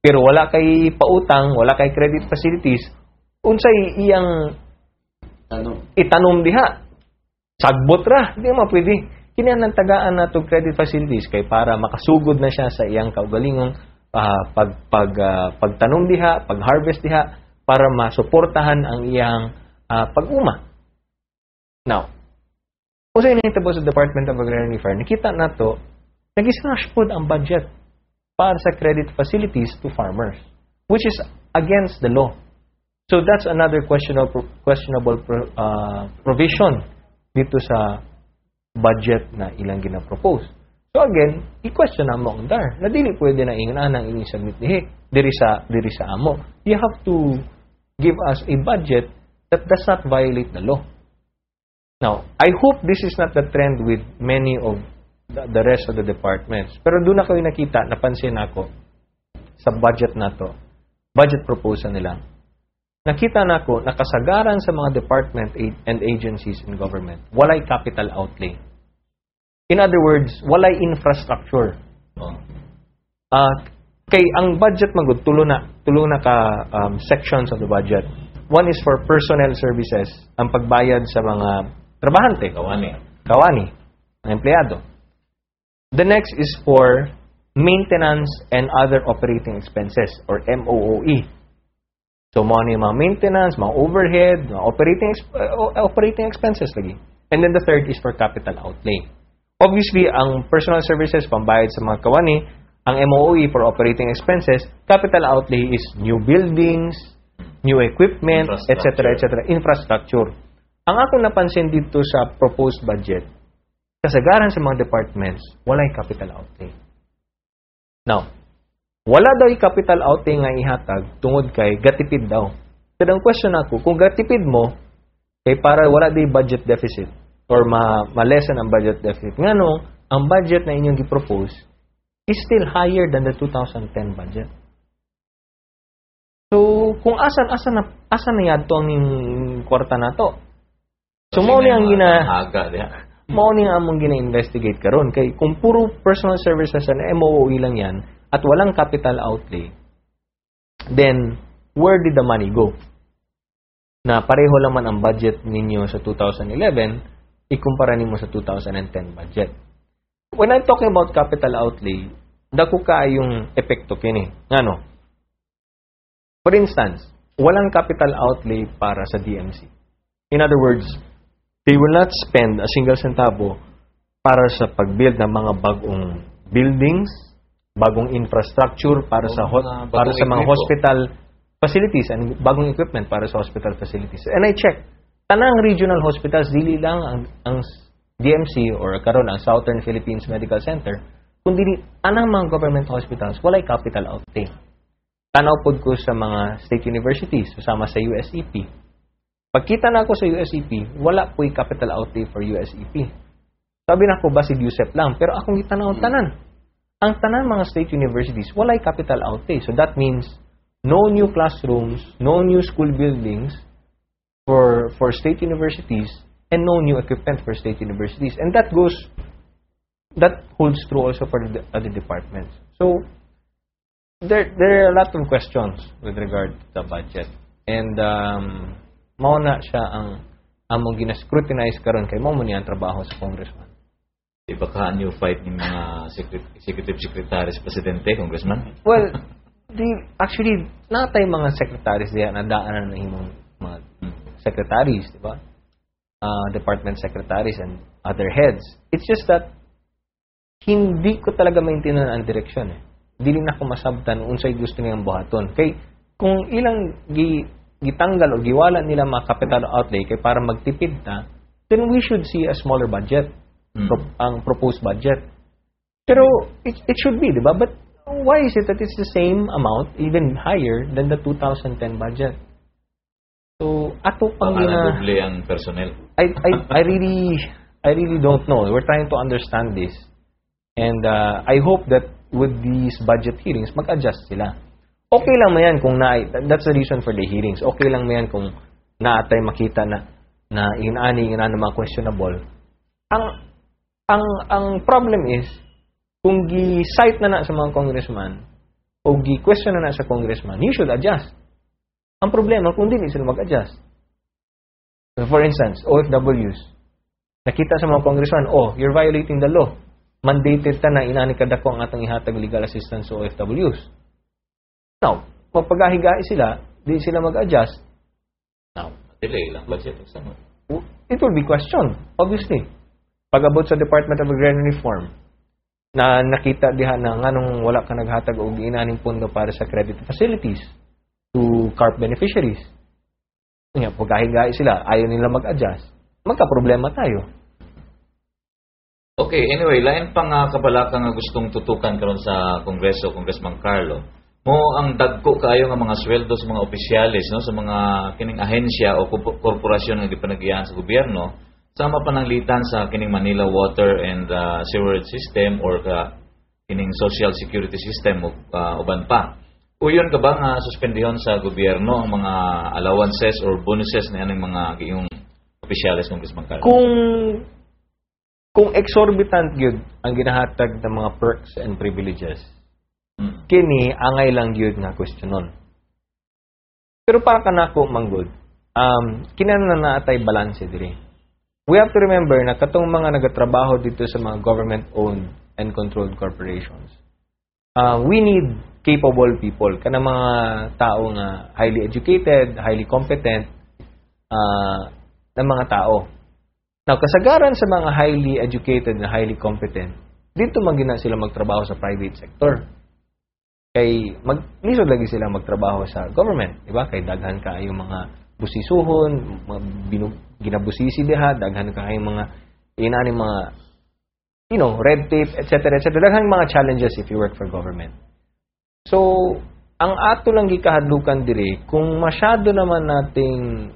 pero wala kay pautang, wala kay credit facilities, unsay iyang itanom diha? Sagbot ra, di mo pwede. Kinahanglan tagaan nato credit facilities kay para makasugod na siya sa iyang kaugalingong pagtanom diha, pag-harvest diha para masuportahan ang iyang pag-uma. Now, kung sa inihitabo sa Department of Agrarian Affairs, nakita nato nag-slash pod ang budget para sa credit facilities to farmers, which is against the law. So that's another questionable provision dito sa budget na ilang ginapropose. So again, i-question na mo ang dar. Na dili pwede na ingnan ang inyong submit diri sa amo. You have to give us a budget that does not violate the law. Now, I hope this is not the trend with many of the rest of the departments. Pero doon ako yung nakita, napansin ako sa budget na to, budget proposal nila. Nakita na ako, nakasagaran sa mga department and agencies in government, walay capital outlay. In other words, walay infrastructure. Kay ang budget magud tulo na ka sections of the budget. One is for personnel services, ang pagbayad sa mga trabahante, kawani, ang empleyado. The next is for maintenance and other operating expenses, or MOOE. So, mga maintenance, mga overhead, mga operating expenses lagi. And then the third is for capital outlay. Obviously, ang personal services, pambayad sa mga kawani, ang MOOE for operating expenses, capital outlay is new buildings, new equipment, etc., infrastructure. Ang akong napansin dito sa proposed budget, kasagaran sa mga departments, walay capital outlay. Now, wala daw yung capital outlay nga ihatag tungod kay gatipid daw. Pero ang question ako, kung gatipid mo, kay para wala daw budget deficit or ma-lessen ang budget deficit, nga no, ang budget na inyong gipropose is still higher than the 2010 budget. So, kung asan na yadto ang kwarta na to? So, mao ni ang mao ni among gina-investigate karon kay kung puro personal services and MOOE lang yan at walang capital outlay, then where did the money go? Na pareho lang man ang budget ninyo sa 2011, ikumpara nimo sa 2010 budget. When I'm talking about capital outlay, dako ka yung epekto kini. Ngano? For instance, walang capital outlay para sa DMC. In other words, they will not spend a single centavo para sa pag-build ng mga bagong buildings, bagong infrastructure para sa mga hospital facilities and bagong equipment para sa hospital facilities. And I checked, tanang regional hospitals, dili lang ang DMC or karon ang Southern Philippines Medical Center, kundi anang mga government hospitals, walay capital outlay. Tanaw pod ko sa mga state universities, susama sa USEP. Pagkita na ako sa USEP, wala po'y capital outlay for USEP. Sabi na ko, basid USEP lang. Pero akong itanaw tanan. Ang tanan mga state universities, walay capital outlay. So that means, no new classrooms, no new school buildings for state universities, and no new equipment for state universities. And that holds true also for the other departments. So, there are a lot of questions with regard to the budget. And, mao na siya ang among gina-scrutinize karon kay mao man ang trabaho sa congressman. Iba ka new fight ni mga executive secretary sa presidente, congressman? Well, actually natay mga secretaries diyan na daanan na himong mga secretaries, di ba? Department secretaries and other heads. It's just that hindi ko talaga maintindihan ang direksyon eh. Dili na ko masabtan unsay gusto niyang buhaton. Kay kung ilang gitanggal o giwala nila mga capital outlay kay para magtipid na, then we should see a smaller budget, ang proposed budget. Pero it should be, di ba? But why is it that it's the same amount, even higher than the 2010 budget? So, ato pang doble ang personnel. I really don't know. We're trying to understand this. And I hope that with these budget hearings, mag-adjust sila. Okay lang mo yan kung that's the reason for the hearings. Okay lang mo yan kung naatay makita na inani na mga questionable. Ang problem is, kung gi-cite na sa mga congressman, o gi-question na sa congressman, you should adjust. Ang problema kung hindi sila mag-adjust. So for instance, OFWs. Nakita sa mga congressman, you're violating the law. Mandated ta na inani kadako ang atong ihatag legal assistance sa OFWs. Now, magpagahigai sila, di sila mag-adjust. Now, delay lang budget. It will be questioned, obviously. Pag-abot sa Department of Agrarian Reform, na nakita diha na nganong wala ka naghatag og inaning pondo para sa credit facilities to CARP beneficiaries. Nga, pagkahigai sila, ayaw nila mag-adjust. Magka-problema tayo. Okay, anyway, lain pang kabalaka nga gustong tutukan karon sa Kongreso, Congressman Carlo. Mo ang dagko kaayo nga mga sweldo sa mga opisyalis, no, sa mga kining ahensya o korporasyon nga gipanagiyan sa gobyerno, sama pananglitan sa kining Manila Water and Sewerage System or kining Social Security System uban pa. Uyon ka ba nga suspendihon sa gobyerno ang mga allowances or bonuses na aning mga giyong opisyalis ng Congressman Carlo? Kung exorbitant gyud ang ginahatag ng mga perks and privileges, kini angay lang gyud nga questionon. Pero para kanako manggod, kinahanglan na natay balanse diri. We have to remember na katong mga nagatrabaho dito sa mga government-owned and controlled corporations, we need capable people, kana mga tao nga highly educated, highly competent na mga tao. Now, kasagaran sa mga highly educated na highly competent, dito magina sila magtrabaho sa private sector. Kay lisod lagi sila magtrabaho sa government, di ba? Kay daghan ka yung mga busisuhon, ginabusisi diha, daghan ka yung mga red tape, etc. Daghan mga challenges if you work for government. So, ang ato lang gikahadlukan diri, kung masyado naman nating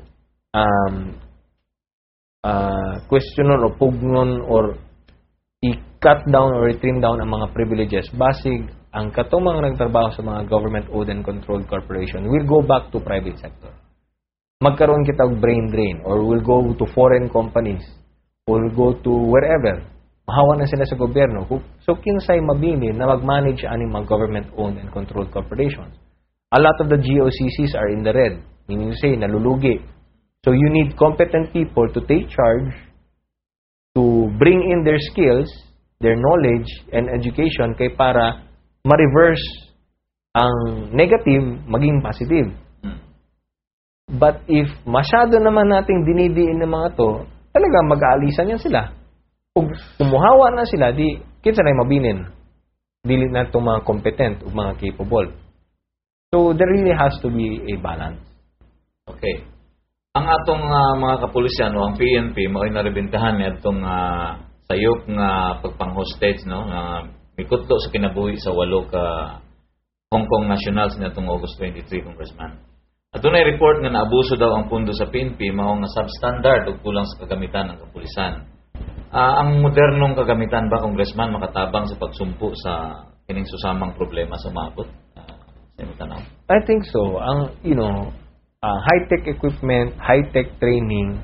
questionon o pugnon or i-cut down or i-trim down ang mga privileges, basig ang katong mga nagtrabaho sa mga government-owned and controlled corporation will go back to private sector. Magkaroon kita og brain drain or will go to foreign companies or will go to wherever. Mahawa na sila sa gobyerno. So, kinsay mabili na mag-manage aning mga government-owned and controlled corporations. A lot of the GOCCs are in the red. Meaning to say, nalulugi. So, you need competent people to take charge, to bring in their skills, their knowledge, and education kay para ma-reverse ang negative maging positive. But if masyado naman nating dinidiin ng mga to, talaga mag-aalisan yan sila. Kung kumuhawa na sila, di kinsa na mabinin. Dili na itong mga competent o mga capable. So, there really has to be a balance. Okay. Ang atong mga kapulisyan o ang PNP mao'y narebentahan ni atong sayop nga pagpang-hostage, no, nga mikutlo sa kinabuhi sa 8 ka Hong Kong nationals nitong August 23, Congressman. At dunay report nga naabuso daw ang pundo sa PNP mao nga substandard ug kulang sa kagamitan ng kapulisan. Ang modernong kagamitan ba, Congressman, makatabang sa pagsumpo sa kining susamang problema sa maabot? I think so. Ang high-tech equipment, high-tech training,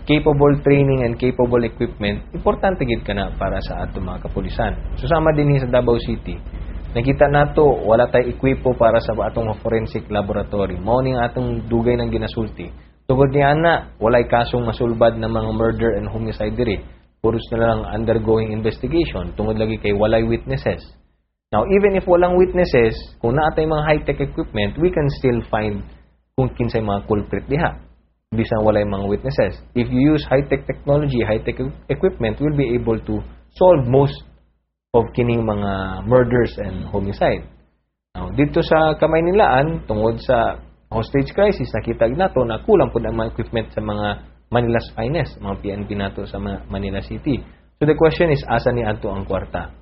capable training and capable equipment, importante gid kana para sa ato mga kapulisan. Susama din sa Davao City. Nakita nato wala tay ekwipo para sa atong forensic laboratory. Mao ning atong dugay ng ginasulti. Tungod niya na walay kasong masulbad ng mga murder and homicide diri. Puros na lang undergoing investigation tungod lagi kay walay witnesses. Now, even if walang witnesses, kung naatay mga high-tech equipment, we can still find kung kinsay mga culprit diha. Bisan walay mga witnesses. If you use high-tech technology, high-tech equipment, we'll be able to solve most of kining mga murders and homicide. Now, dito sa Kamaynilaan, tungod sa hostage crisis, nakita nato na kulang po ang mga equipment sa mga Manila's finest, mga PNP nato sa Manila City. So the question is, asa ni adto ang kwarta?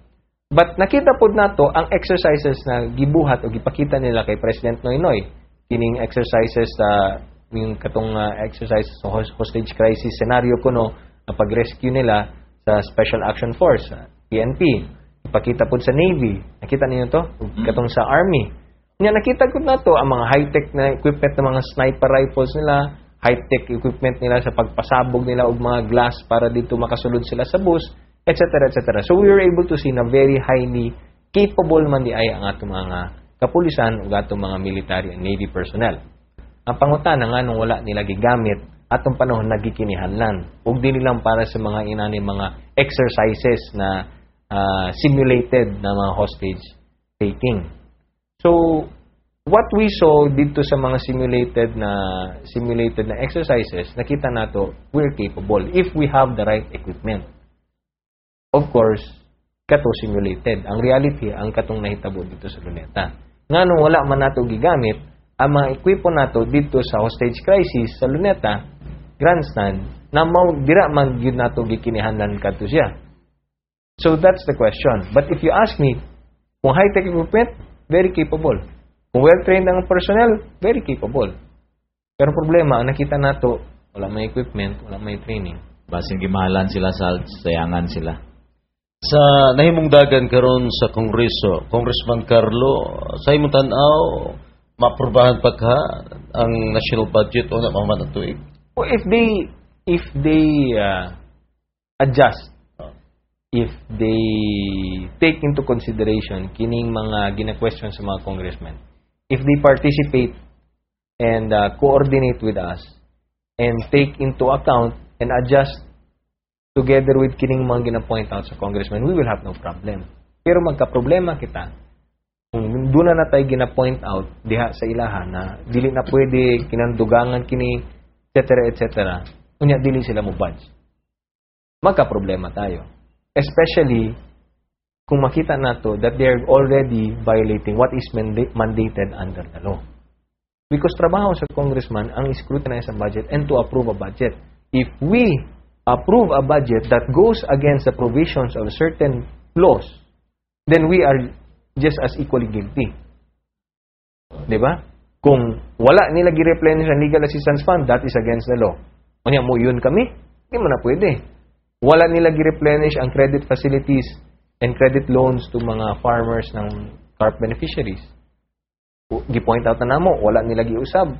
But nakita po nato ang exercises na gibuhat o gipakita nila kay President Noynoy. Kining exercises sa yung katong exercise sa hostage crisis scenario kuno na pag-rescue nila sa Special Action Force, PNP. Ipakita po sa Navy. Nakita niyo to? Katong sa Army. Nga nakita ko na to ang mga high-tech na equipment ng mga sniper rifles nila, high-tech equipment nila sa pagpasabog nila og mga glass para dito makasulod sila sa bus, etc. etc. So we were able to see na very highly capable man di ay ang ato mga kapulisan ug atong mga military and navy personnel. Ang pangutana nga nung wala nila gigamit atong panahon nagkikinihanlan ug di nilang para sa mga inani mga exercises na simulated na mga hostage taking. So what we saw dito sa mga simulated na exercises, nakita nato we're capable if we have the right equipment. Of course, kato simulated. Ang reality ang katong nahitabo dito sa Luneta. Nganong wala man nato gigamit ang mga ekwipo nato dito sa hostage crisis sa Luneta grandstand na dira man gyud nato gikinihanlan kadto siya. So that's the question. But if you ask me, kung high-tech equipment, very capable. Kung well-trained ang personnel, very capable. Pero problema, ang nakita nato, wala may equipment, wala may training. Basin gimahalan sila sa sayangan sila. Sa nahimong dagan karon sa Kongreso, Congressman Carlo, sa imong tan-aw, maaprubahan pa ka ang national budget o na mahuman ang tuig? Well, if they adjust, if they take into consideration kining mga gina-question sa mga congressmen, if they participate and coordinate with us and take into account and adjust together with kining mga gina-point out sa congressmen, we will have no problem. Pero magka-problema kita kung doon na tayo gina-point out diha sa ilaha na dili na pwede kinandugangan kini etc. Unya dili sila mo budge. Magka-problema tayo. Especially kung makita nato that they are already violating what is mandated under the law. Because trabaho sa congressman ang scrutinize ang budget and to approve a budget. If we approve a budget that goes against the provisions of certain laws, then we are just as equally guilty. Diba? Kung wala nila gi-replenish ang legal assistance fund, that is against the law. Kanya mo yun kami, hindi mo na pwede. Wala nila gi-replenish ang credit facilities and credit loans to mga farmers ng CARP beneficiaries. Gi-point out na namo, wala nila gi-usab.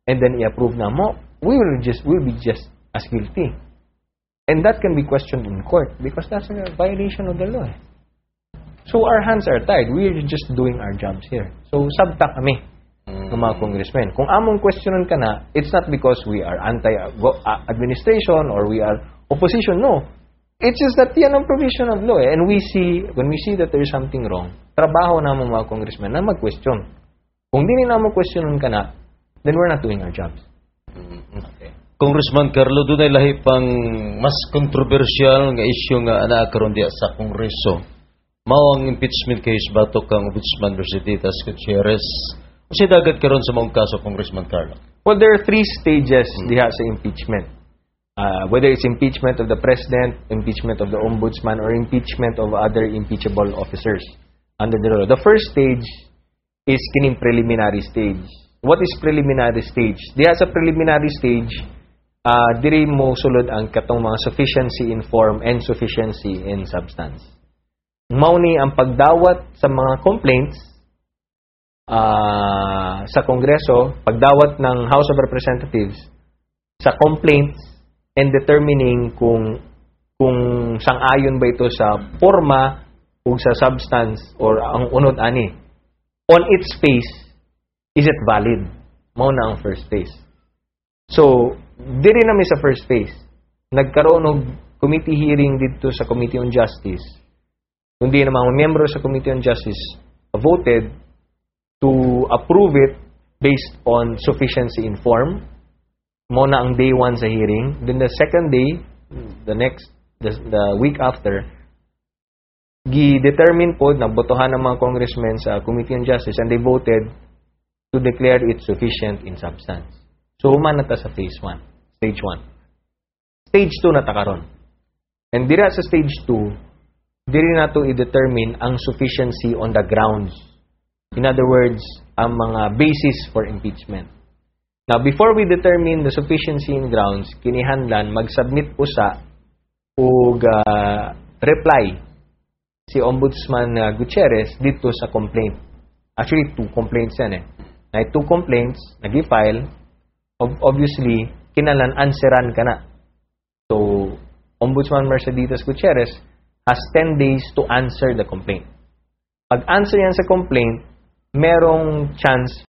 And then i-approve na mo, we'll be just as guilty. And that can be questioned in court because that's a violation of the law. So our hands are tied. We're just doing our jobs here. So sabta kami ng mga congressmen. Kung among questionan ka na, it's not because we are anti-administration or we are opposition. No. It's just that yan ang provision of law. And when we see that there is something wrong, trabaho namang mga congressmen na mag-question. Kung di na mag-questionan ka na, then we're not doing our jobs. Okay. Congressman Carlo, doon ay lahi pang mas controversial nga issue nga naakaroon diya sa Kongreso. Mao ang impeachment case batok kang Ombudsman Mercedes Gutierrez. Kasi dagat karon sa mga kaso, Congressman Carlo? Well, there are three stages diha sa impeachment. Whether it's impeachment of the President, impeachment of the Ombudsman, or impeachment of other impeachable officers under the law. The first stage is kining preliminary stage. What is preliminary stage? Diha sa preliminary stage, diri mo sulod ang katong mga sufficiency in form and sufficiency in substance. Mao ni ang pagdawat sa mga complaints sa Kongreso, pagdawat ng House of Representatives sa complaints and determining kung sang-ayon ba ito sa forma o sa substance or ang unod ani. On its face, is it valid? Mao na ang first phase. So, diri na mi sa first phase. Nagkaroon og committee hearing dito sa Committee on Justice. Kundi na mga miyembro sa Committee on Justice voted to approve it based on sufficiency in form. Mo na ang day 1 sa hearing. Then the second day, the week after, gi-determine po, nagbotohan ng mga congressmen sa Committee on Justice and they voted to declare it sufficient in substance. So, human na ta sa phase 1. Stage 1. Stage 2 na ta karon. And dira sa stage 2, diri na to i-determine ang sufficiency on the grounds. In other words, ang mga basis for impeachment. Now, before we determine the sufficiency in grounds, kinihanglan mag-submit usa og reply si Ombudsman Gutierrez dito sa complaint. Actually, 2 complaints yan eh. Na 2 complaints, nag-file, obviously, kinalan answeran ka na. So, Ombudsman Mercedes Gutierrez has 10 days to answer the complaint. Pag answer yan sa complaint, merong chance